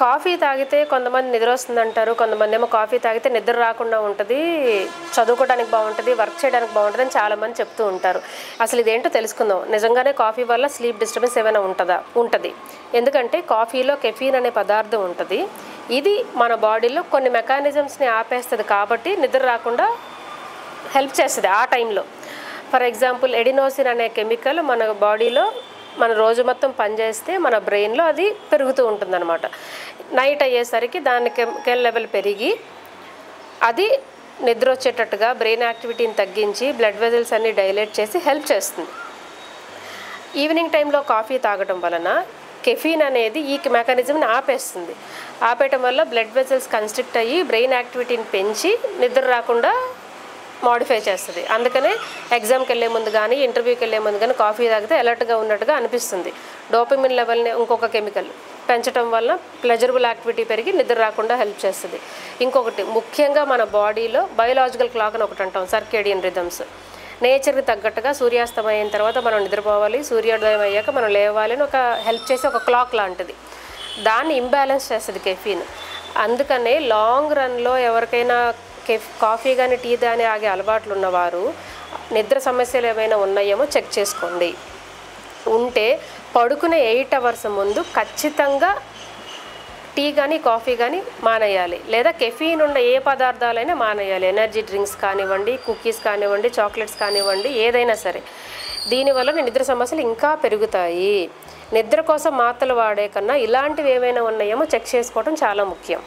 Coffee తాగితే కొంతమంది నిద్ర వస్తుందంటారు, కొంతమంది ఏమో కాఫీ తాగితే నిద్ర రాకుండా ఉంటుంది, చదువుకోవడానికి బాగుంటుంది, వర్క్ చేయడానికి బాగుంటుంది అని చాలామంది చెప్తూ ఉంటారు. అసలు ఇదేంటో తెలుసుకుందాం. నిజంగానే కాఫీ వల్ల స్లీప్ డిస్టర్బెన్స్ ఏమైనా ఉంటుంది. ఎందుకంటే కాఫీలో కెఫీన్ అనే పదార్థం ఉంటుంది. ఇది మన బాడీలో కొన్ని మెకానిజమ్స్ని ఆపేస్తుంది కాబట్టి నిద్ర రాకుండా హెల్ప్ చేస్తుంది ఆ టైంలో. ఫర్ ఎగ్జాంపుల్ ఎడినోసిన్ అనే కెమికల్ మన బాడీలో మన రోజు మొత్తం పనిచేస్తే మన బ్రెయిన్లో అది పెరుగుతూ ఉంటుందన్నమాట. నైట్ అయ్యేసరికి దాని కెమికల్ లెవెల్ పెరిగి అది నిద్ర వచ్చేటట్టుగా బ్రెయిన్ యాక్టివిటీని తగ్గించి బ్లడ్ వెజల్స్ అన్ని డైలేట్ చేసి హెల్ప్ చేస్తుంది. ఈవినింగ్ టైంలో కాఫీ తాగడం వలన కెఫీన్ అనేది ఈ మెకానిజంని ఆపేస్తుంది. ఆపేయటం వల్ల బ్లడ్ వెజల్స్ కన్స్ట్రిక్ట్ అయ్యి బ్రెయిన్ యాక్టివిటీని పెంచి నిద్ర రాకుండా మాడిఫై చేస్తుంది. అందుకనే ఎగ్జామ్కి వెళ్ళే ముందు కానీ ఇంటర్వ్యూకి వెళ్ళే ముందు కానీ కాఫీ తాగితే అలర్ట్గా ఉన్నట్టుగా అనిపిస్తుంది. డోపమిన్ లెవెల్ని ఇంకొక కెమికల్ పెంచడం వల్ల ప్లెజరబుల్ యాక్టివిటీ పెరిగి నిద్ర రాకుండా హెల్ప్ చేస్తుంది. ఇంకొకటి ముఖ్యంగా మన బాడీలో బయోలాజికల్ క్లాక్ అని ఒకటి అంటాం, సర్కేడియన్ రిథమ్స్. నేచర్కి తగ్గట్టుగా సూర్యాస్తమయం తర్వాత మనం నిద్రపోవాలి, సూర్యోదయం అయ్యాక మనం లేవాలి అని ఒక హెల్ప్ చేసి ఒక క్లాక్ లాంటిది. దాన్ని ఇంబ్యాలెన్స్ చేస్తుంది కెఫీన్. అందుకనే లాంగ్ రన్లో ఎవరికైనా కాఫీ కానీ టీ కానీ ఆగే అలవాట్లు ఉన్నవారు నిద్ర సమస్యలు ఏమైనా ఉన్నాయేమో చెక్ చేసుకోండి. ఉంటే పడుకునే 8 hours ముందు ఖచ్చితంగా టీ కానీ కాఫీ కానీ మానేయాలి, లేదా కెఫీన్ ఉన్న ఏ పదార్థాలైనా మానేయాలి. ఎనర్జీ డ్రింక్స్ కానివ్వండి, కుకీస్ కానివ్వండి, చాక్లెట్స్ కానివ్వండి, ఏదైనా సరే. దీనివల్ల నిద్ర సమస్యలు ఇంకా పెరుగుతాయి. నిద్ర కోసం మాత్రలు వాడే కన్నా ఇలాంటివి ఏమైనా ఉన్నాయేమో చెక్ చేసుకోవడం చాలా ముఖ్యం.